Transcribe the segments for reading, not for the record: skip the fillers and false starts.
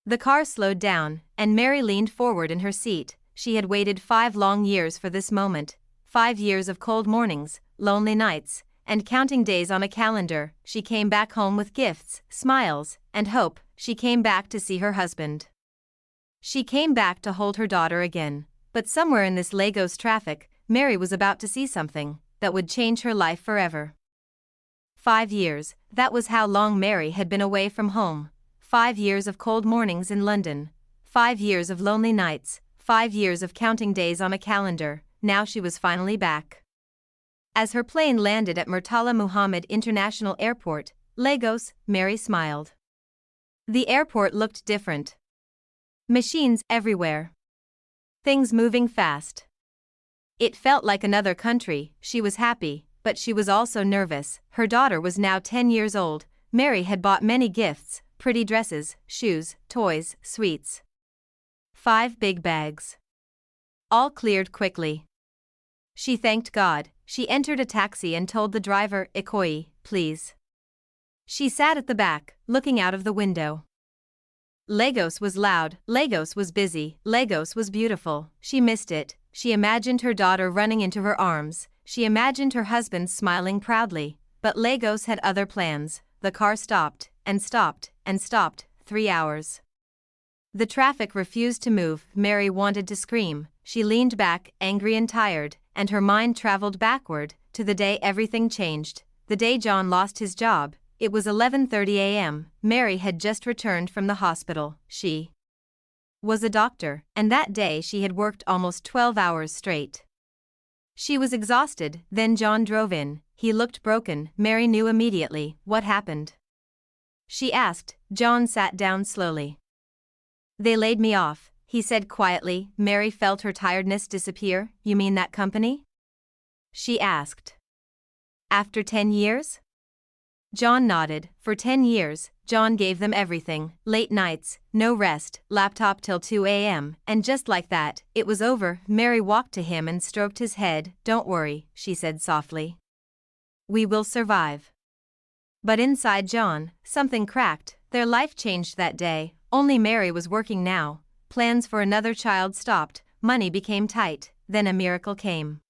The car slowed down, and Mary leaned forward in her seat. She had waited 5 long years for this moment, 5 years of cold mornings, lonely nights, and counting days on a calendar. She came back home with gifts, smiles, and hope. She came back to see her husband. She came back to hold her daughter again. But somewhere in this Lagos traffic, Mary was about to see something that would change her life forever. 5 years, that was how long Mary had been away from home. 5 years of cold mornings in London. 5 years of lonely nights. 5 years of counting days on a calendar. Now she was finally back. As her plane landed at Murtala Muhammad International Airport, Lagos, Mary smiled. The airport looked different. Machines everywhere. Things moving fast. It felt like another country. She was happy, but she was also nervous. Her daughter was now 10 years old. Mary had bought many gifts, pretty dresses, shoes, toys, sweets. 5 big bags. All cleared quickly. She thanked God. She entered a taxi and told the driver, "Ikoyi, please." She sat at the back, looking out of the window. Lagos was loud, Lagos was busy, Lagos was beautiful. She missed it. She imagined her daughter running into her arms. She imagined her husband smiling proudly. But Lagos had other plans. The car stopped, and stopped, and stopped, 3 hours. The traffic refused to move. Mary wanted to scream. She leaned back, angry and tired, and her mind traveled backward, to the day everything changed. The day John lost his job. It was 11:30 a.m. Mary had just returned from the hospital. She was a doctor, and that day she had worked almost 12 hours straight. She was exhausted. Then John drove in. He looked broken. Mary knew immediately what happened. She asked. John sat down slowly. "They laid me off," he said quietly. Mary felt her tiredness disappear. "You mean that company?" she asked. "After 10 years?" John nodded. For 10 years, John gave them everything. Late nights, no rest, laptop till 2 a.m. And just like that, it was over. Mary walked to him and stroked his head. "Don't worry," she said softly. "We will survive." But inside John, something cracked. Their life changed that day. Only Mary was working now. Plans for another child stopped. Money became tight. Then a miracle came.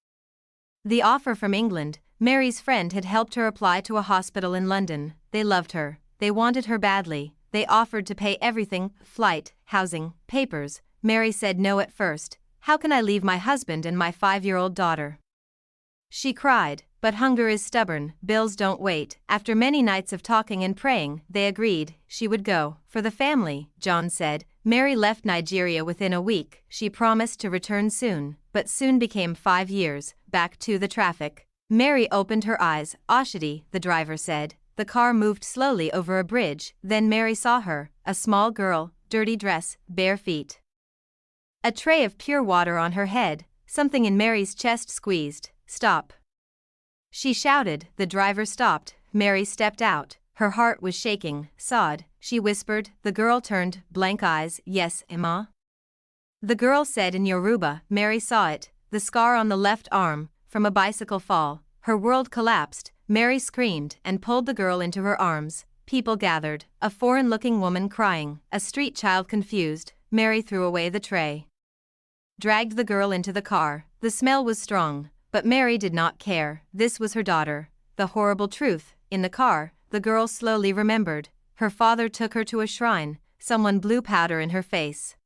The offer from England. Mary's friend had helped her apply to a hospital in London. They loved her. They wanted her badly. They offered to pay everything, flight, housing, papers. Mary said no at first. "How can I leave my husband and my 5-year-old daughter?" she cried. But hunger is stubborn. Bills don't wait. After many nights of talking and praying, they agreed. She would go. For the family, John said. Mary left Nigeria within a week. She promised to return soon. But soon became 5 years. Back to the traffic. Mary opened her eyes. "Oshodi," the driver said. The car moved slowly over a bridge. Then Mary saw her, a small girl, dirty dress, bare feet. A tray of pure water on her head. Something in Mary's chest squeezed. "Stop!" she shouted. The driver stopped. Mary stepped out. Her heart was shaking. "Sod," she whispered. The girl turned, blank eyes. "Yes, Emma?" the girl said in Yoruba. Mary saw it, the scar on the left arm, from a bicycle fall. Her world collapsed. Mary screamed and pulled the girl into her arms. People gathered, a foreign-looking woman crying, a street child confused. Mary threw away the tray. Dragged the girl into the car. The smell was strong, but Mary did not care. This was her daughter. The horrible truth. In the car, the girl slowly remembered. Her father took her to a shrine. Someone blew powder in her face.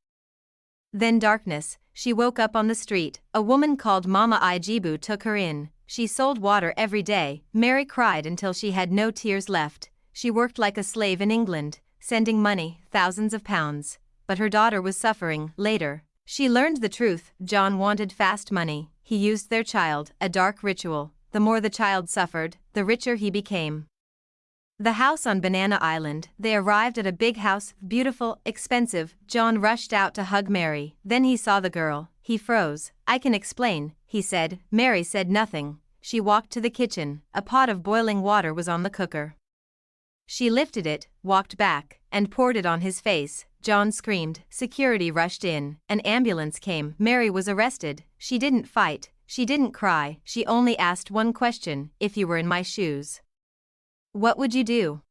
Then darkness. She woke up on the street. A woman called Mama Ijibu took her in. She sold water every day. Mary cried until she had no tears left. She worked like a slave in England, sending money, thousands of pounds. But her daughter was suffering. Later, she learned the truth. John wanted fast money. He used their child, a dark ritual. The more the child suffered, the richer he became. The house on Banana Island. They arrived at a big house, beautiful, expensive. John rushed out to hug Mary. Then he saw the girl. He froze. "I can explain," he said. Mary said nothing. She walked to the kitchen. A pot of boiling water was on the cooker. She lifted it, walked back, and poured it on his face. John screamed. Security rushed in. An ambulance came. Mary was arrested. She didn't fight. She didn't cry. She only asked one question. "If you were in my shoes, what would you do?"